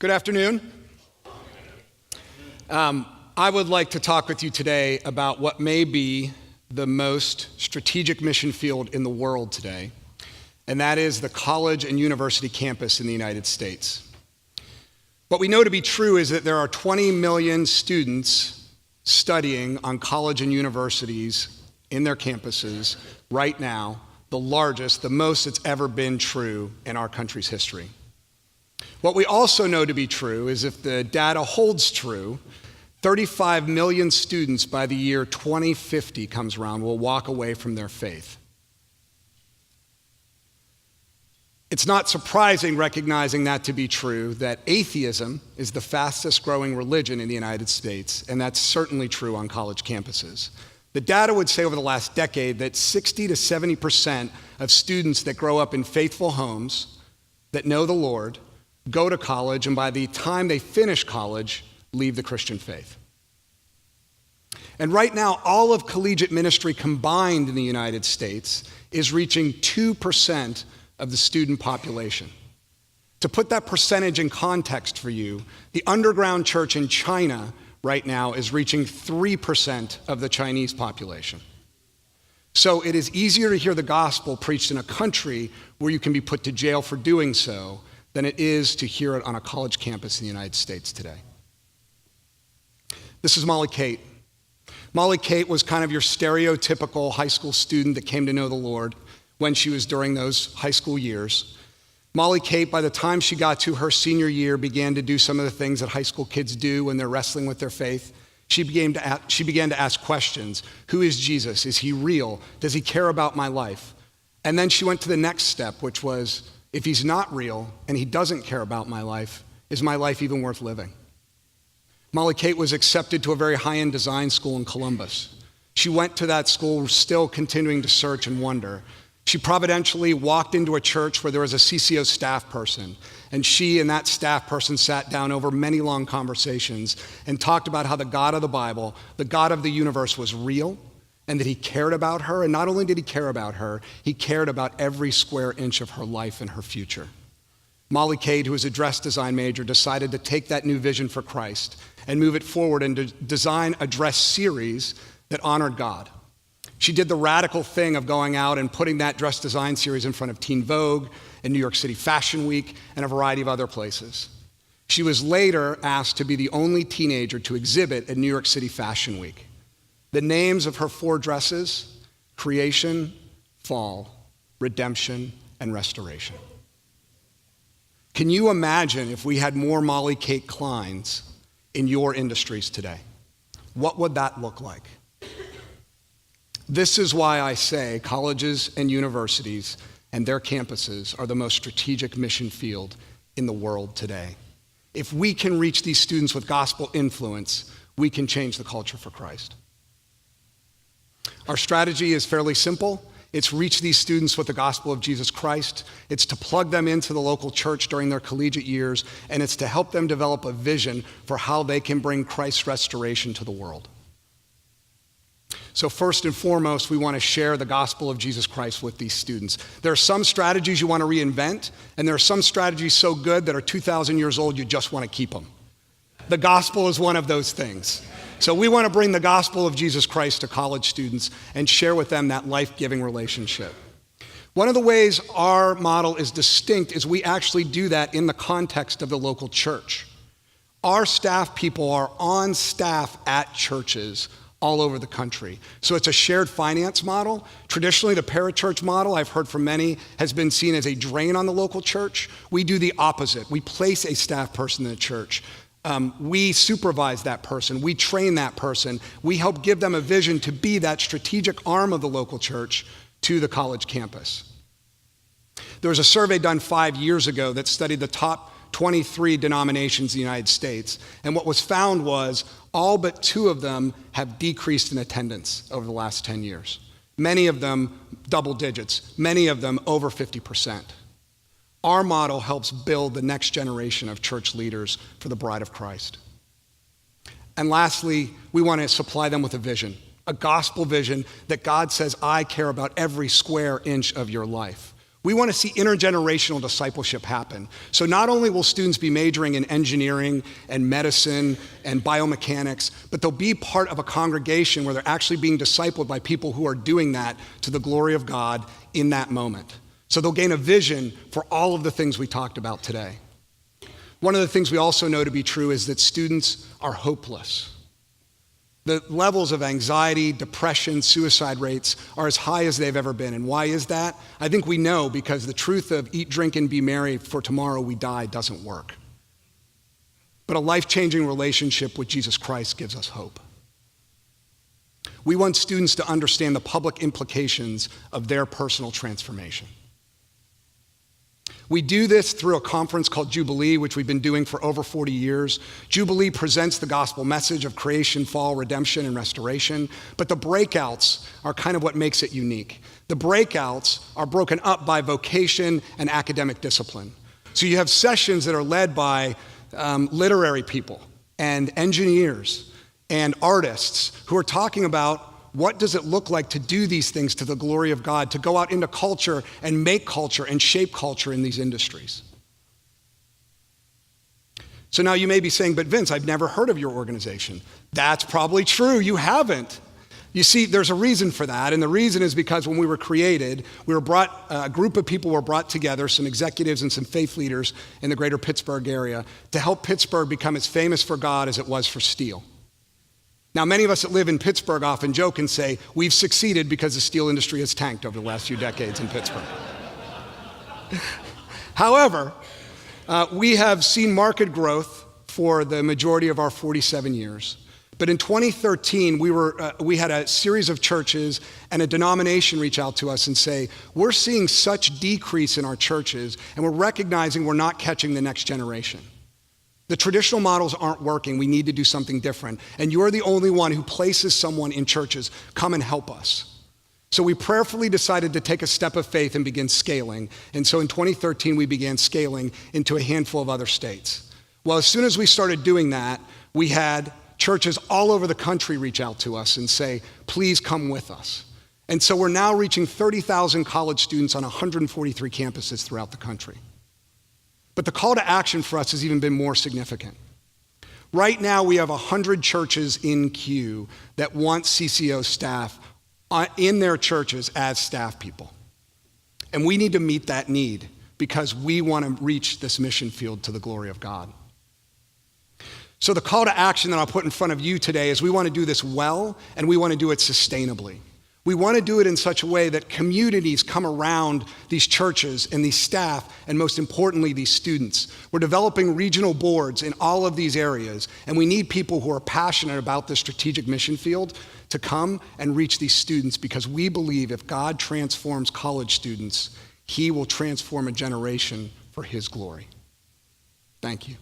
Good afternoon. I would like to talk with you today about what may be the most strategic mission field in the world today, and that is the college and university campus in the United States. What we know to be true is that there are 20 million students studying on college and universities in their campuses right now, the largest, the most that's ever been true in our country's history. What we also know to be true is if the data holds true, 35 million students by the year 2050 comes around will walk away from their faith. It's not surprising, recognizing that to be true, that atheism is the fastest growing religion in the United States, and that's certainly true on college campuses. The data would say over the last decade that 60 to 70% of students that grow up in faithful homes that know the Lord go to college, and by the time they finish college, leave the Christian faith. And right now, all of collegiate ministry combined in the United States is reaching 2% of the student population. To put that percentage in context for you, the underground church in China right now is reaching 3% of the Chinese population. So it is easier to hear the gospel preached in a country where you can be put to jail for doing so than it is to hear it on a college campus in the United States today. This is Molly Kate. Molly Kate was kind of your stereotypical high school student that came to know the Lord when she was during those high school years. Molly Kate, by the time she got to her senior year, began to do some of the things that high school kids do when they're wrestling with their faith. She began to ask questions. Who is Jesus? Is he real? Does he care about my life? And then she went to the next step, which was, if he's not real and he doesn't care about my life, is my life even worth living? Molly Kate was accepted to a very high-end design school in Columbus. She went to that school still continuing to search and wonder. She providentially walked into a church where there was a CCO staff person, and she and that staff person sat down over many long conversations and talked about how the God of the Bible, the God of the universe, was real, and that he cared about her. And not only did he care about her, he cared about every square inch of her life and her future. Molly Kate, who was a dress design major, decided to take that new vision for Christ and move it forward and to design a dress series that honored God. She did the radical thing of going out and putting that dress design series in front of Teen Vogue and New York City Fashion Week and a variety of other places. She was later asked to be the only teenager to exhibit at New York City Fashion Week. The names of her 4 dresses: Creation, Fall, Redemption, and Restoration. Can you imagine if we had more Molly Kate Kleins in your industries today? What would that look like? This is why I say colleges and universities and their campuses are the most strategic mission field in the world today. If we can reach these students with gospel influence, we can change the culture for Christ. Our strategy is fairly simple. It's reach these students with the gospel of Jesus Christ. It's to plug them into the local church during their collegiate years, and it's to help them develop a vision for how they can bring Christ's restoration to the world. So first and foremost, we want to share the gospel of Jesus Christ with these students. There are some strategies you want to reinvent, and there are some strategies so good that are 2,000 years old, you just want to keep them. The gospel is one of those things. So we want to bring the gospel of Jesus Christ to college students and share with them that life-giving relationship. One of the ways our model is distinct is we actually do that in the context of the local church. Our staff people are on staff at churches all over the country. So it's a shared finance model. Traditionally, the parachurch model, I've heard from many, has been seen as a drain on the local church. We do the opposite. We place a staff person in the church. We supervise that person. We train that person. We help give them a vision to be that strategic arm of the local church to the college campus. There was a survey done 5 years ago that studied the top 23 denominations in the United States. And what was found was all but 2 of them have decreased in attendance over the last 10 years. Many of them double digits, many of them over 50%. Our model helps build the next generation of church leaders for the bride of Christ. And lastly, we want to supply them with a vision, a gospel vision that God says, I care about every square inch of your life. We want to see intergenerational discipleship happen. So not only will students be majoring in engineering and medicine and biomechanics, but they'll be part of a congregation where they're actually being discipled by people who are doing that to the glory of God in that moment. So they'll gain a vision for all of the things we talked about today. One of the things we also know to be true is that students are hopeless. The levels of anxiety, depression, suicide rates are as high as they've ever been. And why is that? I think we know because the truth of eat, drink, and be merry, for tomorrow we die doesn't work. But a life-changing relationship with Jesus Christ gives us hope. We want students to understand the public implications of their personal transformation. We do this through a conference called Jubilee, which we've been doing for over 40 years. Jubilee presents the gospel message of creation, fall, redemption, and restoration. But the breakouts are kind of what makes it unique. The breakouts are broken up by vocation and academic discipline. So you have sessions that are led by literary people and engineers and artists who are talking about what does it look like to do these things to the glory of God, to go out into culture and make culture and shape culture in these industries? So now you may be saying, but Vince, I've never heard of your organization. That's probably true, you haven't. You see, there's a reason for that, and the reason is because when we were created, a group of people were brought together, some executives and some faith leaders in the greater Pittsburgh area, to help Pittsburgh become as famous for God as it was for steel. Now, many of us that live in Pittsburgh often joke and say, we've succeeded because the steel industry has tanked over the last few decades in Pittsburgh. However, we have seen market growth for the majority of our 47 years. But in 2013, we had a series of churches and a denomination reach out to us and say, we're seeing such decrease in our churches, and we're recognizing we're not catching the next generation. The traditional models aren't working. We need to do something different. And you're the only one who places someone in churches. Come and help us. So we prayerfully decided to take a step of faith and begin scaling. And so in 2013, we began scaling into a handful of other states. Well, as soon as we started doing that, we had churches all over the country reach out to us and say, please come with us. And so we're now reaching 30,000 college students on 143 campuses throughout the country. But the call to action for us has even been more significant. Right now, we have 100 churches in queue that want CCO staff in their churches as staff people. And we need to meet that need because we want to reach this mission field to the glory of God. So the call to action that I'll put in front of you today is we want to do this well, and we want to do it sustainably. We want to do it in such a way that communities come around these churches and these staff, and most importantly, these students. We're developing regional boards in all of these areas, and we need people who are passionate about the strategic mission field to come and reach these students, because we believe if God transforms college students, he will transform a generation for his glory. Thank you.